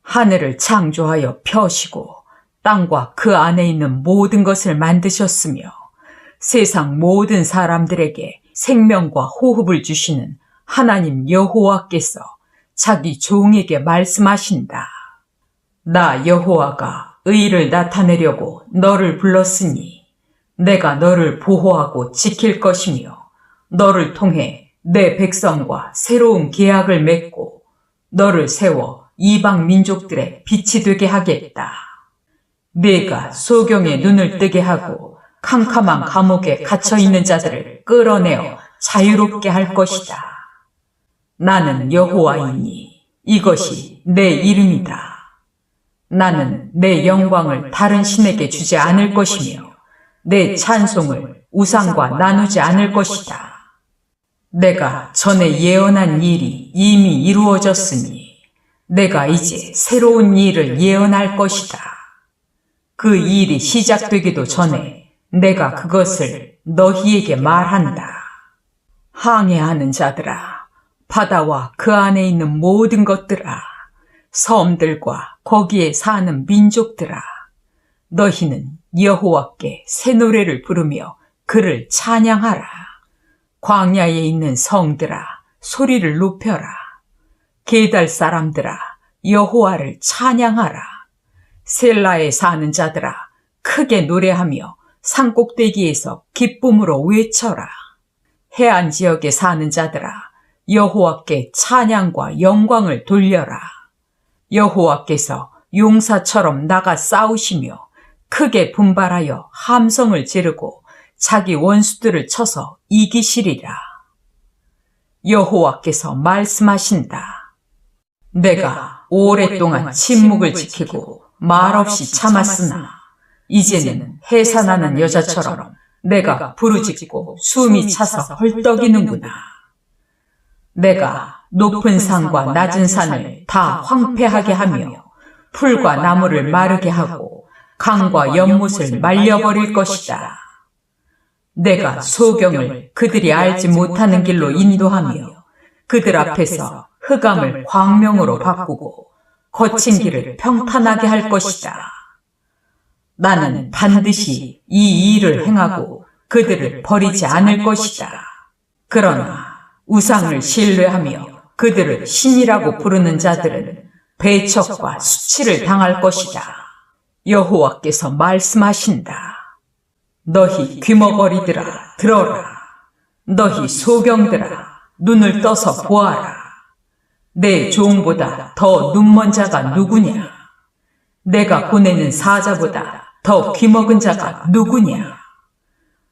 하늘을 창조하여 펴시고 땅과 그 안에 있는 모든 것을 만드셨으며 세상 모든 사람들에게 생명과 호흡을 주시는 하나님 여호와께서 자기 종에게 말씀하신다. 나 여호와가 의를 나타내려고 너를 불렀으니 내가 너를 보호하고 지킬 것이며 너를 통해 내 백성과 새로운 계약을 맺고 너를 세워 이방 민족들의 빛이 되게 하겠다. 네가 소경의 눈을 뜨게 하고 캄캄한 감옥에 갇혀있는 자들을 끌어내어 자유롭게 할 것이다. 나는 여호와이니 이것이 내 이름이다. 나는 내 영광을 다른 신에게 주지 않을 것이며 내 찬송을 우상과 나누지 않을 것이다. 내가 전에 예언한 일이 이미 이루어졌으니 내가 이제 새로운 일을 예언할 것이다. 그 일이 시작되기도 전에 내가 그것을 너희에게 말한다. 항해하는 자들아, 바다와 그 안에 있는 모든 것들아, 섬들과 거기에 사는 민족들아, 너희는 여호와께 새 노래를 부르며 그를 찬양하라. 광야에 있는 성들아, 소리를 높여라. 게달 사람들아, 여호와를 찬양하라. 셀라에 사는 자들아, 크게 노래하며 산꼭대기에서 기쁨으로 외쳐라. 해안 지역에 사는 자들아, 여호와께 찬양과 영광을 돌려라. 여호와께서 용사처럼 나가 싸우시며 크게 분발하여 함성을 지르고 자기 원수들을 쳐서 이기시리라. 여호와께서 말씀하신다. 내가 오랫동안 침묵을 지키고 말없이 참았으나 이제는 해산하는 여자처럼 내가 부르짖고 숨이 차서 헐떡이는구나. 내가 높은 산과 낮은 산을 다 황폐하게 하며 풀과 나무를 마르게 하고 강과 연못을 말려버릴 것이다. 내가 소경을 그들이 알지 못하는 길로 인도하며 그들 앞에서 흑암을 광명으로 바꾸고 거친 길을 평탄하게 할 것이다. 나는 반드시 이 일을 행하고 그들을 버리지 않을 것이다. 그러나 우상을 신뢰하며 그들을 신이라고 부르는 자들은 배척과 수치를 당할 것이다. 여호와께서 말씀하신다. 너희 귀머거리들아 들어라. 너희 소경들아 눈을 떠서 보아라. 내 종보다 더 눈먼 자가 누구냐? 내가 보내는 사자보다 더 귀먹은 자가 누구냐?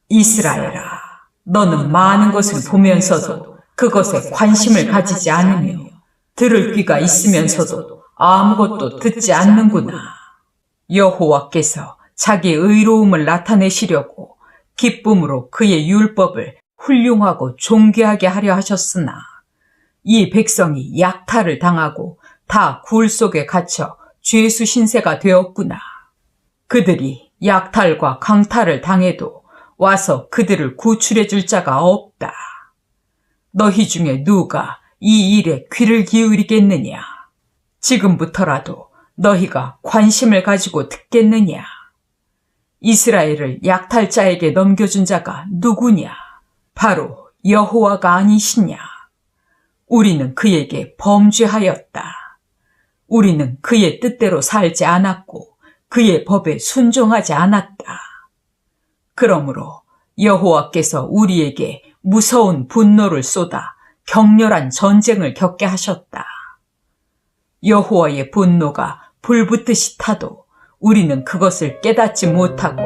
이스라엘아, 너는 많은 것을 보면서도 그것에 관심을 가지지 않으며 들을 귀가 있으면서도 아무것도 듣지 않는구나. 여호와께서 자기 의로움을 나타내시려고 기쁨으로 그의 율법을 훌륭하고 존귀하게 하려 하셨으나 이 백성이 약탈을 당하고 다 굴 속에 갇혀 죄수 신세가 되었구나. 그들이 약탈과 강탈을 당해도 와서 그들을 구출해 줄 자가 없다. 너희 중에 누가 이 일에 귀를 기울이겠느냐? 지금부터라도 너희가 관심을 가지고 듣겠느냐? 이스라엘을 약탈자에게 넘겨준 자가 누구냐? 바로 여호와가 아니시냐? 우리는 그에게 범죄하였다. 우리는 그의 뜻대로 살지 않았고 그의 법에 순종하지 않았다. 그러므로 여호와께서 우리에게 무서운 분노를 쏟아 격렬한 전쟁을 겪게 하셨다. 여호와의 분노가 불붙듯이 타도 우리는 그것을 깨닫지 못하고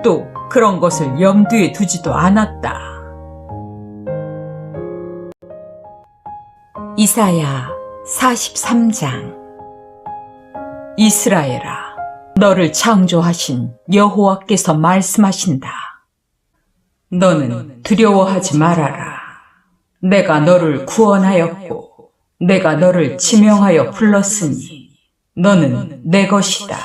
또 그런 것을 염두에 두지도 않았다. 이사야 43장. 이스라엘아, 너를 창조하신 여호와께서 말씀하신다. 너는 두려워하지 말아라. 내가 너를 구원하였고 내가 너를 지명하여 불렀으니 너는 내 것이다.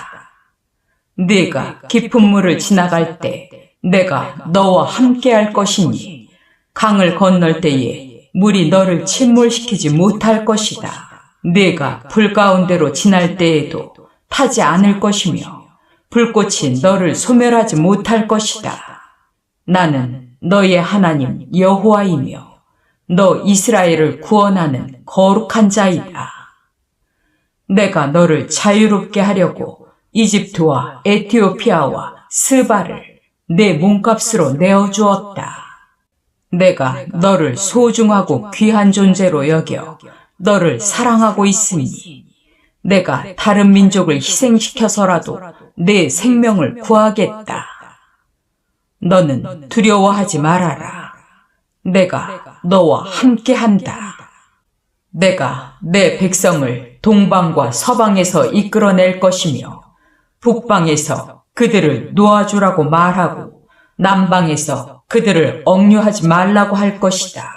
네가 깊은 물을 지나갈 때 내가 너와 함께할 것이니 강을 건널 때에 물이 너를 침몰시키지 못할 것이다. 네가 불 가운데로 지날 때에도 타지 않을 것이며 불꽃이 너를 소멸하지 못할 것이다. 나는 너의 하나님 여호와이며 너 이스라엘을 구원하는 거룩한 자이다. 내가 너를 자유롭게 하려고 이집트와 에티오피아와 스바를 내 몸값으로 내어주었다. 내가 너를 소중하고 귀한 존재로 여겨 너를 사랑하고 있으니 내가 다른 민족을 희생시켜서라도 내 생명을 구하겠다. 너는 두려워하지 말아라. 내가 너와 함께한다. 내가 내 백성을 동방과 서방에서 이끌어낼 것이며 북방에서 그들을 놓아주라고 말하고 남방에서 그들을 억류하지 말라고 할 것이다.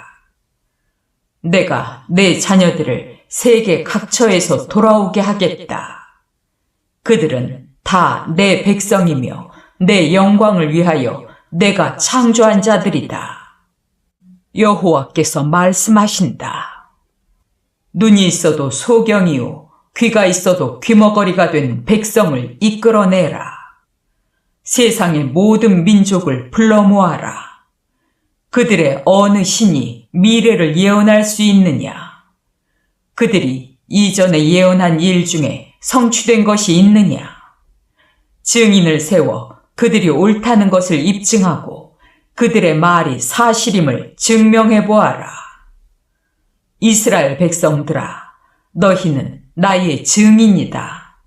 내가 내 자녀들을 세계 각처에서 돌아오게 하겠다. 그들은 다 내 백성이며 내 영광을 위하여 내가 창조한 자들이다. 여호와께서 말씀하신다. 눈이 있어도 소경이요 귀가 있어도 귀머거리가 된 백성을 이끌어내라. 세상의 모든 민족을 불러 모아라. 그들의 어느 신이 미래를 예언할 수 있느냐? 그들이 이전에 예언한 일 중에 성취된 것이 있느냐? 증인을 세워 그들이 옳다는 것을 입증하고 그들의 말이 사실임을 증명해 보아라. 이스라엘 백성들아, 너희는 나의 증인이다.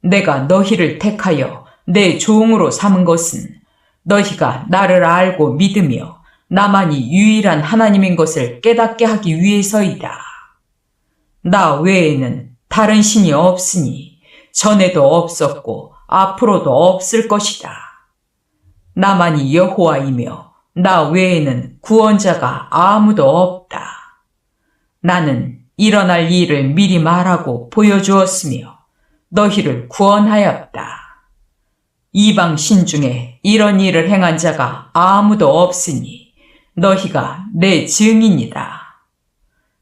내가 너희를 택하여 내 종으로 삼은 것은 너희가 나를 알고 믿으며 나만이 유일한 하나님인 것을 깨닫게 하기 위해서이다. 나 외에는 다른 신이 없으니 전에도 없었고 앞으로도 없을 것이다. 나만이 여호와이며 나 외에는 구원자가 아무도 없다. 나는 일어날 일을 미리 말하고 보여주었으며 너희를 구원하였다. 이방 신 중에 이런 일을 행한 자가 아무도 없으니 너희가 내 증인이다.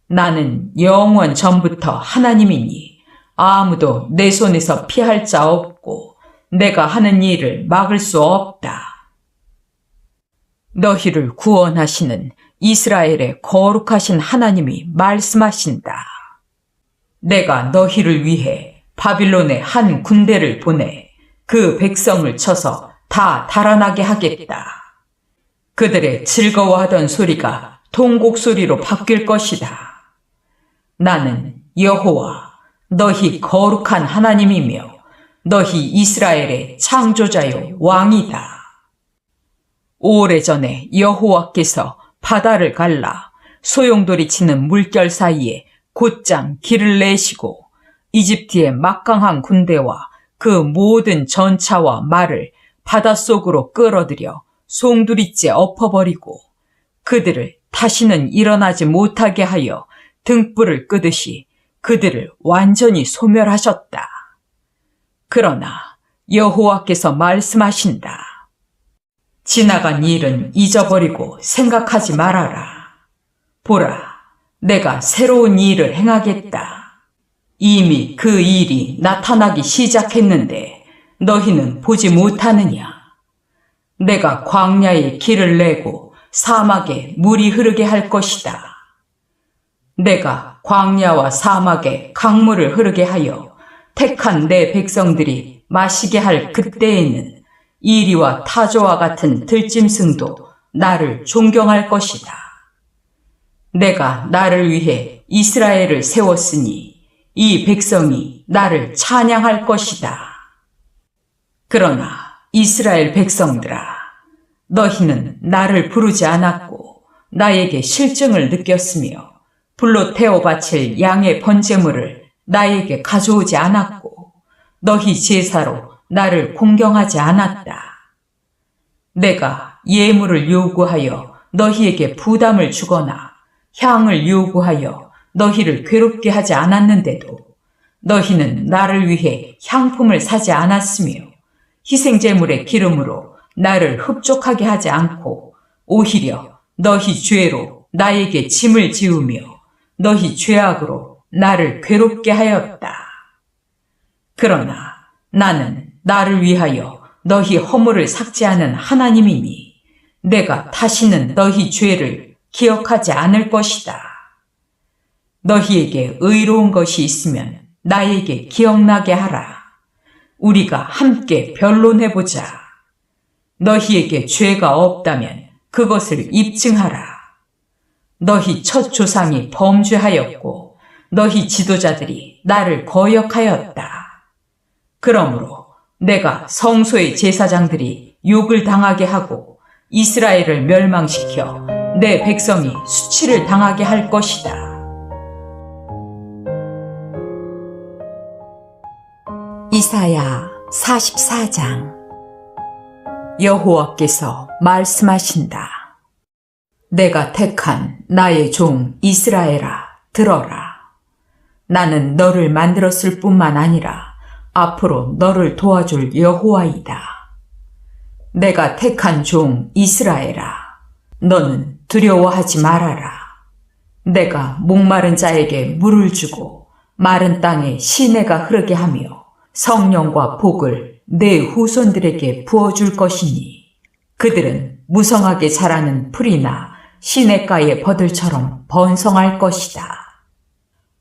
나는 영원 전부터 하나님이니 아무도 내 손에서 피할 자 없고 내가 하는 일을 막을 수 없다. 너희를 구원하시는 이스라엘의 거룩하신 하나님이 말씀하신다. 내가 너희를 위해 바빌론의 한 군대를 보내 그 백성을 쳐서 다 달아나게 하겠다. 그들의 즐거워하던 소리가 통곡 소리로 바뀔 것이다. 나는 여호와 너희 거룩한 하나님이며 너희 이스라엘의 창조자요 왕이다. 오래전에 여호와께서 바다를 갈라 소용돌이 치는 물결 사이에 곧장 길을 내시고 이집트의 막강한 군대와 그 모든 전차와 말을 바닷속으로 끌어들여 송두리째 엎어버리고 그들을 다시는 일어나지 못하게 하여 등불을 끄듯이 그들을 완전히 소멸하셨다. 그러나 여호와께서 말씀하신다. 지나간 일은 잊어버리고 생각하지 말아라. 보라, 내가 새로운 일을 행하겠다. 이미 그 일이 나타나기 시작했는데 너희는 보지 못하느냐? 내가 광야에 길을 내고 사막에 물이 흐르게 할 것이다. 내가 광야와 사막에 강물을 흐르게 하여 택한 내 백성들이 마시게 할 그때에는 이리와 타조와 같은 들짐승도 나를 존경할 것이다. 내가 나를 위해 이스라엘을 세웠으니 이 백성이 나를 찬양할 것이다. 그러나 이스라엘 백성들아, 너희는 나를 부르지 않았고 나에게 실증을 느꼈으며 불로 태워 바칠 양의 번제물을 나에게 가져오지 않았고 너희 제사로 나를 공경하지 않았다. 내가 예물을 요구하여 너희에게 부담을 주거나 향을 요구하여 너희를 괴롭게 하지 않았는데도 너희는 나를 위해 향품을 사지 않았으며 희생제물의 기름으로 나를 흡족하게 하지 않고 오히려 너희 죄로 나에게 짐을 지우며 너희 죄악으로 나를 괴롭게 하였다. 그러나 나는 나를 위하여 너희 허물을 삭제하는 하나님이니 내가 다시는 너희 죄를 기억하지 않을 것이다. 너희에게 의로운 것이 있으면 나에게 기억나게 하라. 우리가 함께 변론해보자. 너희에게 죄가 없다면 그것을 입증하라. 너희 첫 조상이 범죄하였고 너희 지도자들이 나를 거역하였다. 그러므로 내가 성소의 제사장들이 욕을 당하게 하고 이스라엘을 멸망시켜 내 백성이 수치를 당하게 할 것이다. 이사야 44장. 여호와께서 말씀하신다. 내가 택한 나의 종 이스라엘아, 들어라. 나는 너를 만들었을 뿐만 아니라 앞으로 너를 도와줄 여호와이다. 내가 택한 종 이스라엘아, 너는 두려워하지 말아라. 내가 목마른 자에게 물을 주고 마른 땅에 시내가 흐르게 하며 성령과 복을 내 후손들에게 부어줄 것이니 그들은 무성하게 자라는 풀이나 시냇가의 버들처럼 번성할 것이다.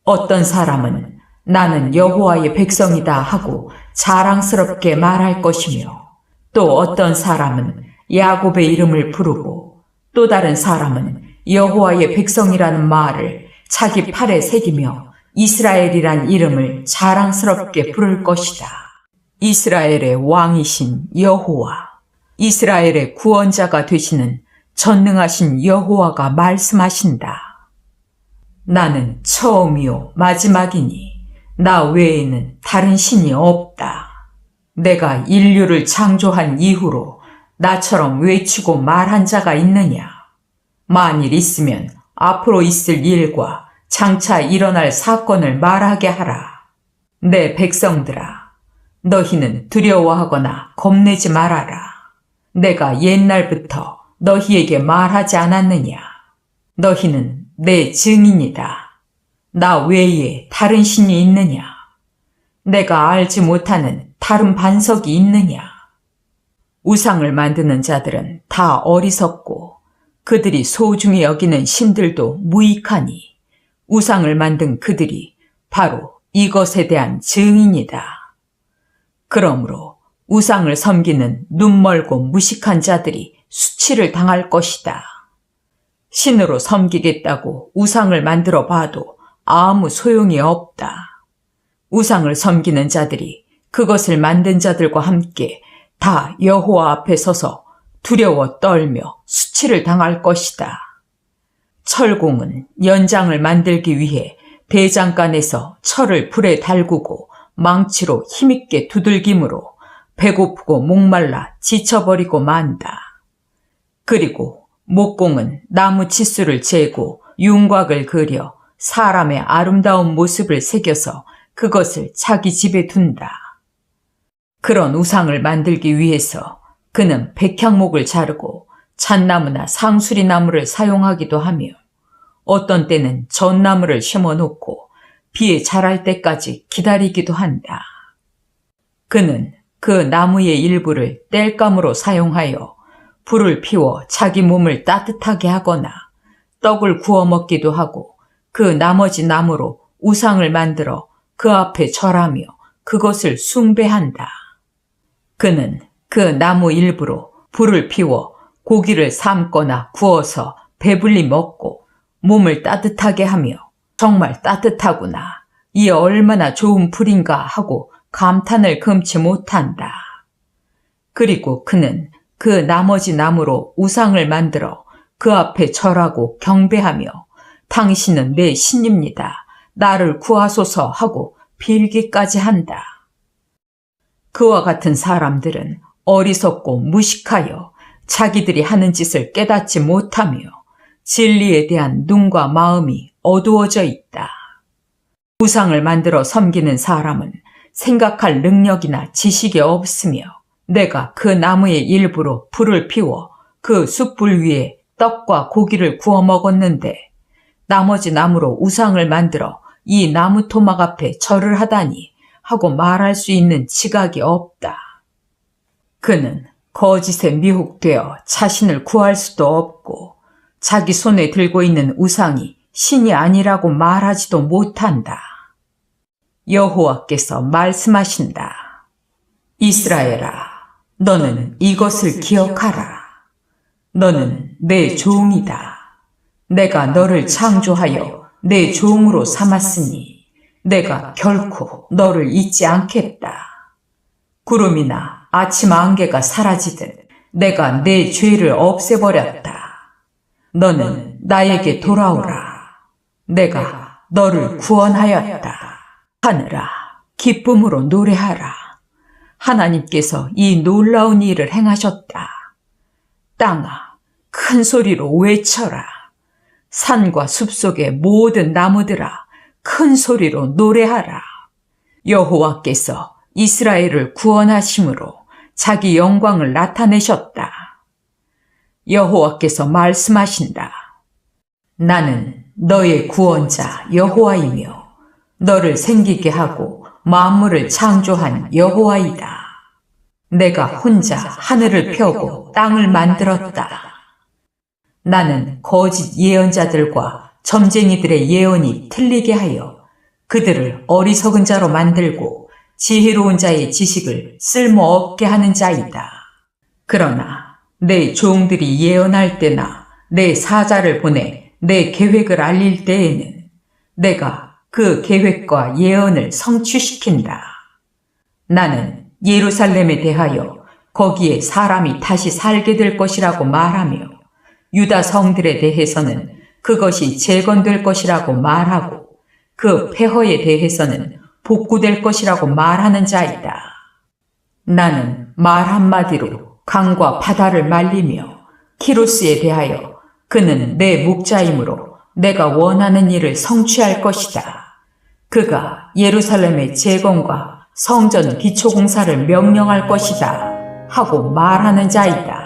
어떤 사람은 나는 여호와의 백성이다 하고 자랑스럽게 말할 것이며 또 어떤 사람은 야곱의 이름을 부르고 또 다른 사람은 여호와의 백성이라는 말을 자기 팔에 새기며 이스라엘이란 이름을 자랑스럽게 부를 것이다. 이스라엘의 왕이신 여호와, 이스라엘의 구원자가 되시는 전능하신 여호와가 말씀하신다. 나는 처음이요 마지막이니 나 외에는 다른 신이 없다. 내가 인류를 창조한 이후로 나처럼 외치고 말한 자가 있느냐? 만일 있으면 앞으로 있을 일과 장차 일어날 사건을 말하게 하라. 내 백성들아, 너희는 두려워하거나 겁내지 말아라. 내가 옛날부터 너희에게 말하지 않았느냐? 너희는 내 증인이다. 나 외에 다른 신이 있느냐? 내가 알지 못하는 다른 반석이 있느냐? 우상을 만드는 자들은 다 어리석고 그들이 소중히 여기는 신들도 무익하니 우상을 만든 그들이 바로 이것에 대한 증인이다. 그러므로 우상을 섬기는 눈멀고 무식한 자들이 수치를 당할 것이다. 신으로 섬기겠다고 우상을 만들어 봐도 아무 소용이 없다. 우상을 섬기는 자들이 그것을 만든 자들과 함께 다 여호와 앞에 서서 두려워 떨며 수치를 당할 것이다. 철공은 연장을 만들기 위해 대장간에서 철을 불에 달구고 망치로 힘있게 두들기므로 배고프고 목말라 지쳐버리고 만다. 그리고 목공은 나무 치수를 재고 윤곽을 그려 사람의 아름다운 모습을 새겨서 그것을 자기 집에 둔다. 그런 우상을 만들기 위해서 그는 백향목을 자르고 잣나무나 상수리 나무를 사용하기도 하며 어떤 때는 전나무를 심어놓고 비에 자랄 때까지 기다리기도 한다. 그는 그 나무의 일부를 땔감으로 사용하여 불을 피워 자기 몸을 따뜻하게 하거나 떡을 구워 먹기도 하고 그 나머지 나무로 우상을 만들어 그 앞에 절하며 그것을 숭배한다. 그는 그 나무 일부로 불을 피워 고기를 삶거나 구워서 배불리 먹고 몸을 따뜻하게 하며 정말 따뜻하구나. 이 얼마나 좋은 불인가 하고 감탄을 금치 못한다. 그리고 그는 그 나머지 나무로 우상을 만들어 그 앞에 절하고 경배하며 당신은 내 신입니다. 나를 구하소서 하고 빌기까지 한다. 그와 같은 사람들은 어리석고 무식하여 자기들이 하는 짓을 깨닫지 못하며 진리에 대한 눈과 마음이 어두워져 있다. 우상을 만들어 섬기는 사람은 생각할 능력이나 지식이 없으며 내가 그 나무의 일부로 불을 피워 그 숯불 위에 떡과 고기를 구워 먹었는데 나머지 나무로 우상을 만들어 이 나무 토막 앞에 절을 하다니 하고 말할 수 있는 지각이 없다. 그는 거짓에 미혹되어 자신을 구할 수도 없고 자기 손에 들고 있는 우상이 신이 아니라고 말하지도 못한다. 여호와께서 말씀하신다. 이스라엘아, 너는 이것을 기억하라. 너는 내 종이다. 내가 너를 창조하여 내 종으로 삼았으니 내가 결코 너를 잊지 않겠다. 구름이나 아침 안개가 사라지듯 내가 내 죄를 없애버렸다. 너는 나에게 돌아오라. 내가 너를 구원하였다. 하늘아, 기쁨으로 노래하라. 하나님께서 이 놀라운 일을 행하셨다. 땅아, 큰 소리로 외쳐라. 산과 숲속의 모든 나무들아, 큰 소리로 노래하라. 여호와께서 이스라엘을 구원하심으로 자기 영광을 나타내셨다. 여호와께서 말씀하신다. 나는 너의 구원자 여호와이며 너를 생기게 하고 만물을 창조한 여호와이다. 내가 혼자 하늘을 펴고 땅을 만들었다. 나는 거짓 예언자들과 점쟁이들의 예언이 틀리게 하여 그들을 어리석은 자로 만들고 지혜로운 자의 지식을 쓸모없게 하는 자이다. 그러나 내 종들이 예언할 때나 내 사자를 보내 내 계획을 알릴 때에는 내가 그 계획과 예언을 성취시킨다. 나는 예루살렘에 대하여 거기에 사람이 다시 살게 될 것이라고 말하며 유다 성들에 대해서는 그것이 재건될 것이라고 말하고 그 폐허에 대해서는 복구될 것이라고 말하는 자이다. 나는 말 한마디로 강과 바다를 말리며 키루스에 대하여 그는 내 목자이므로 내가 원하는 일을 성취할 것이다. 그가 예루살렘의 재건과 성전 기초 공사를 명령할 것이다 하고 말하는 자이다.